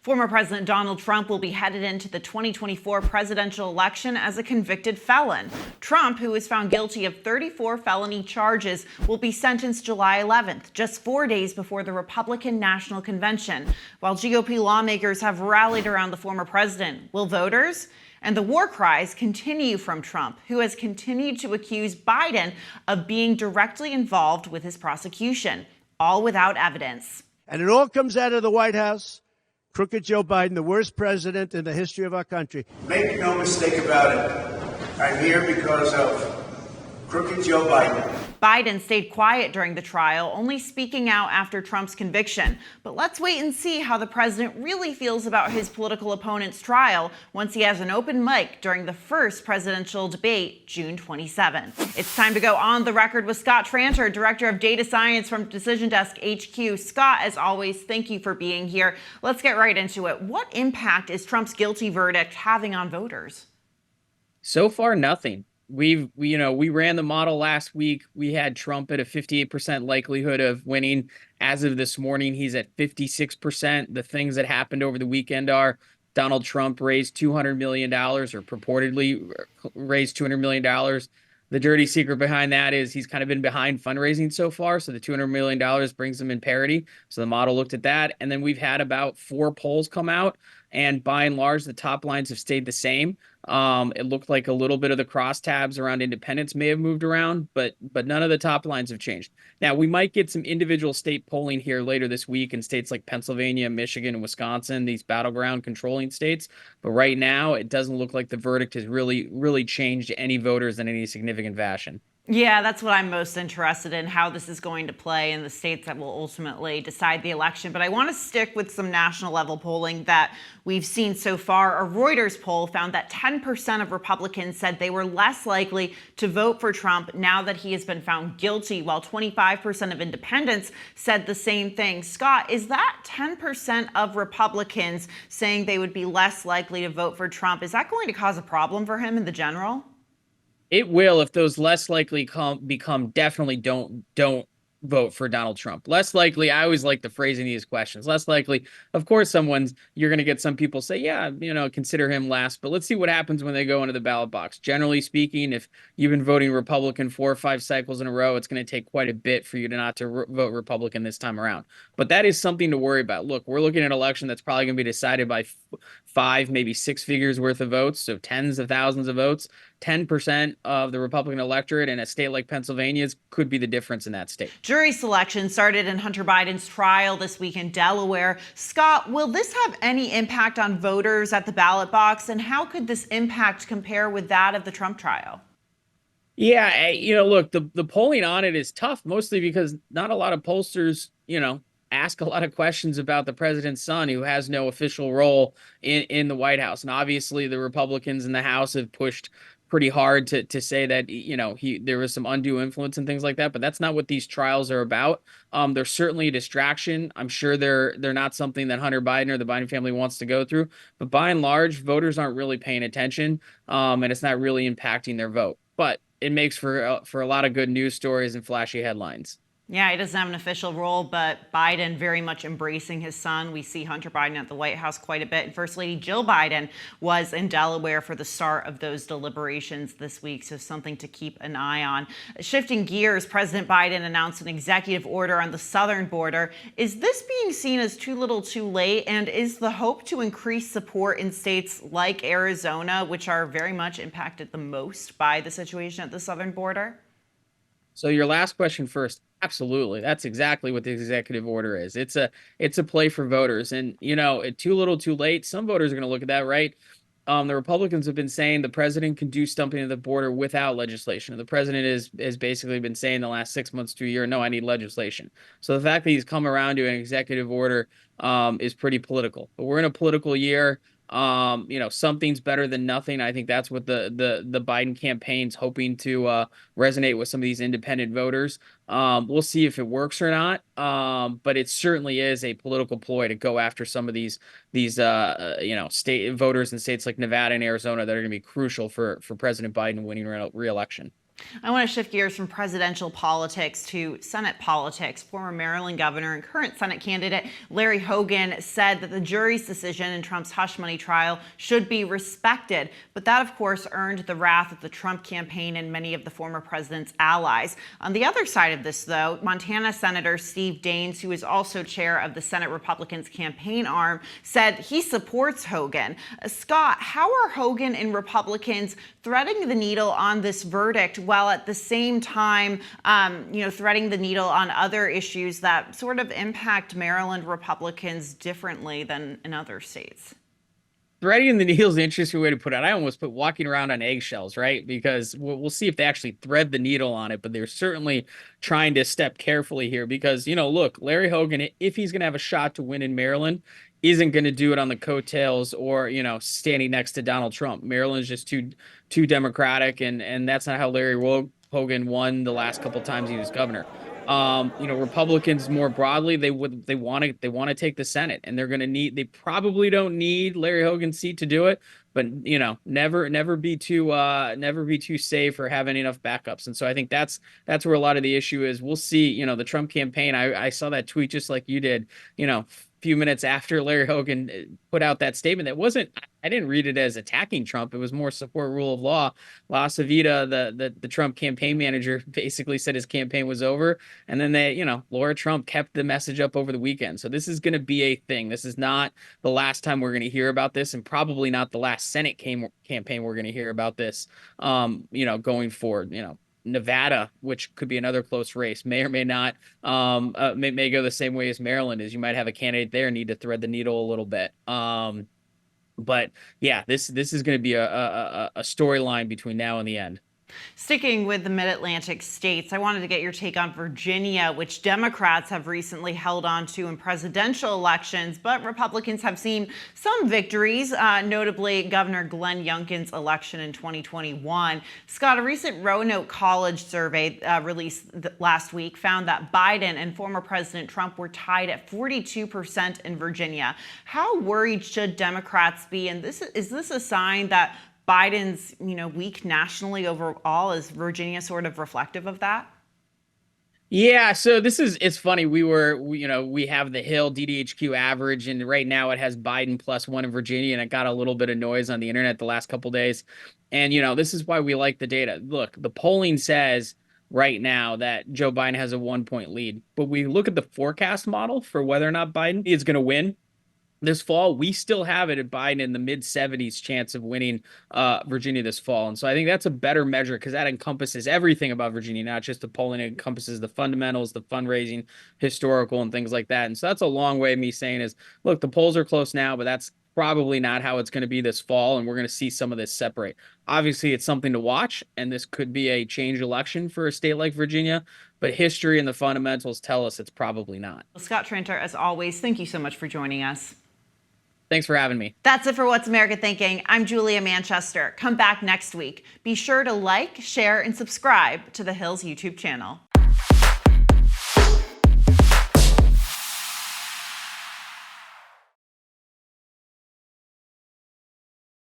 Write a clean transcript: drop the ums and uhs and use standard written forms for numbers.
Former President Donald Trump will be headed into the 2024 presidential election as a convicted felon. Trump, who is found guilty of 34 felony charges, will be sentenced July 11th, just 4 days before the Republican National Convention. While GOP lawmakers have rallied around the former president, will voters? And the war cries continue from Trump, who has continued to accuse Biden of being directly involved with his prosecution, all without evidence. And it all comes out of the White House. Crooked Joe Biden, the worst president in the history of our country. Make no mistake about it. I'm here because of crooked Joe Biden. Biden stayed quiet during the trial, only speaking out after Trump's conviction. But let's wait and see how the president really feels about his political opponent's trial once he has an open mic during the first presidential debate, June 27th. It's time to go on the record with Scott Tranter, Director of Data Science from Decision Desk HQ. Scott, as always, thank you for being here. Let's get right into it. What impact is Trump's guilty verdict having on voters? So far, nothing. We ran the model last week. We had Trump at a 58% likelihood of winning. As of this morning, he's at 56%. The things that happened over the weekend are Donald Trump raised $200 million, or purportedly raised $200 million. The dirty secret behind that is he's kind of been behind fundraising so far. So the $200 million brings him in parity. So the model looked at that. And then we've had about 4 polls come out. And by and large, the top lines have stayed the same. It looked like a little bit of the crosstabs around independents may have moved around, but none of the top lines have changed. Now, we might get some individual state polling here later this week in states like Pennsylvania, Michigan, and Wisconsin, these battleground controlling states. But right now, it doesn't look like the verdict has really changed any voters in any significant fashion. Yeah, that's what I'm most interested in, how this is going to play in the states that will ultimately decide the election. But I want to stick with some national level polling that we've seen so far. A Reuters poll found that 10% of Republicans said they were less likely to vote for Trump now that he has been found guilty, while 25% of independents said the same thing. Scott, is that 10% of Republicans saying they would be less likely to vote for Trump, is that going to cause a problem for him in the general? It will, if those less likely become definitely don't vote for Donald Trump. Less likely, I always like the phrasing these questions. Less likely, of course, you're going to get some people say, yeah, consider him last. But let's see what happens when they go into the ballot box. Generally speaking, if you've been voting Republican 4 or 5 cycles in a row, it's going to take quite a bit for you to not to vote Republican this time around. But that is something to worry about. Look, we're looking at an election that's probably going to be decided by 5, maybe 6 figures worth of votes, so tens of thousands of votes. 10% of the Republican electorate in a state like Pennsylvania could be the difference in that state. Jury selection started in Hunter Biden's trial this week in Delaware. Scott, will this have any impact on voters at the ballot box, and how could this impact compare with that of the Trump trial? Yeah, look, the polling on it is tough, mostly because not a lot of pollsters, ask a lot of questions about the president's son, who has no official role in the White House. And obviously the Republicans in the House have pushed pretty hard to say that, there was some undue influence and things like that. But that's not what these trials are about. They're certainly a distraction. I'm sure they're not something that Hunter Biden or the Biden family wants to go through. But by and large, voters aren't really paying attention, and it's not really impacting their vote. But it makes for a lot of good news stories and flashy headlines. Yeah, he doesn't have an official role, but Biden very much embracing his son. We see Hunter Biden at the White House quite a bit. And First Lady Jill Biden was in Delaware for the start of those deliberations this week, so something to keep an eye on. Shifting gears, President Biden announced an executive order on the southern border. Is this being seen as too little too late? And is the hope to increase support in states like Arizona, which are very much impacted the most by the situation at the southern border? So your last question first. Absolutely. That's exactly what the executive order is. It's a play for voters. And, too little, too late. Some voters are going to look at that, right? The Republicans have been saying the president can do something at the border without legislation. And the president has basically been saying the last 6 months to a year, no, I need legislation. So the fact that he's come around to an executive order is pretty political. But we're in a political year. Something's better than nothing. I think that's what the Biden campaign's hoping to resonate with some of these independent voters. We'll see if it works or not. But it certainly is a political ploy to go after some of these state voters in states like Nevada and Arizona that are going to be crucial for President Biden winning re-election. I want to shift gears from presidential politics to Senate politics. Former Maryland governor and current Senate candidate Larry Hogan said that the jury's decision in Trump's hush money trial should be respected. But that, of course, earned the wrath of the Trump campaign and many of the former president's allies. On the other side of this, though, Montana Senator Steve Daines, who is also chair of the Senate Republicans' campaign arm, said he supports Hogan. Scott, how are Hogan and Republicans threading the needle on this verdict, while at the same time, threading the needle on other issues that sort of impact Maryland Republicans differently than in other states? Threading the needle is an interesting way to put it. I almost put walking around on eggshells, right? Because we'll see if they actually thread the needle on it, but they're certainly trying to step carefully here because, look, Larry Hogan, if he's going to have a shot to win in Maryland, isn't going to do it on the coattails or, standing next to Donald Trump. Maryland's just too democratic, and that's not how Larry Hogan won the last couple times he was governor. Republicans more broadly, they want to take the Senate, and they probably don't need Larry Hogan's seat to do it, but never be too safe or having enough backups. And so I think that's where a lot of the issue is. We'll see, the Trump campaign. I saw that tweet just like you did, few minutes after Larry Hogan put out that statement. I didn't read it as attacking Trump. It was more support rule of law. La Savita, the Trump campaign manager, basically said his campaign was over. And then Laura Trump kept the message up over the weekend. So this is going to be a thing. This is not the last time we're going to hear about this, and probably not the last Senate campaign we're going to hear about this, going forward. Nevada, which could be another close race, may or may not may go the same way as Maryland is. You might have a candidate there need to thread the needle a little bit. But yeah, this is going to be a storyline between now and the end. Sticking with the mid-Atlantic states, I wanted to get your take on Virginia, which Democrats have recently held on to in presidential elections, but Republicans have seen some victories, notably Governor Glenn Youngkin's election in 2021. Scott, a recent Roanoke College survey released last week found that Biden and former President Trump were tied at 42% in Virginia. How worried should Democrats be? And is this a sign that Biden's, weak nationally overall? Is Virginia sort of reflective of that? Yeah, so it's funny. We have the Hill DDHQ average, and right now it has Biden +1 in Virginia, and it got a little bit of noise on the internet the last couple days. And, this is why we like the data. Look, the polling says right now that Joe Biden has a 1-point lead, but we look at the forecast model for whether or not Biden is going to win this fall. We still have it at Biden in the mid-70s chance of winning Virginia this fall. And so I think that's a better measure because that encompasses everything about Virginia, not just the polling. It encompasses the fundamentals, the fundraising, historical, and things like that. And so that's a long way of me saying is, look, the polls are close now, but that's probably not how it's going to be this fall. And we're going to see some of this separate. Obviously, it's something to watch, and this could be a change election for a state like Virginia. But history and the fundamentals tell us it's probably not. Well, Scott Tranter, as always, thank you so much for joining us. Thanks for having me. That's it for What's America Thinking. I'm Julia Manchester. Come back next week. Be sure to like, share, and subscribe to the Hill's YouTube channel.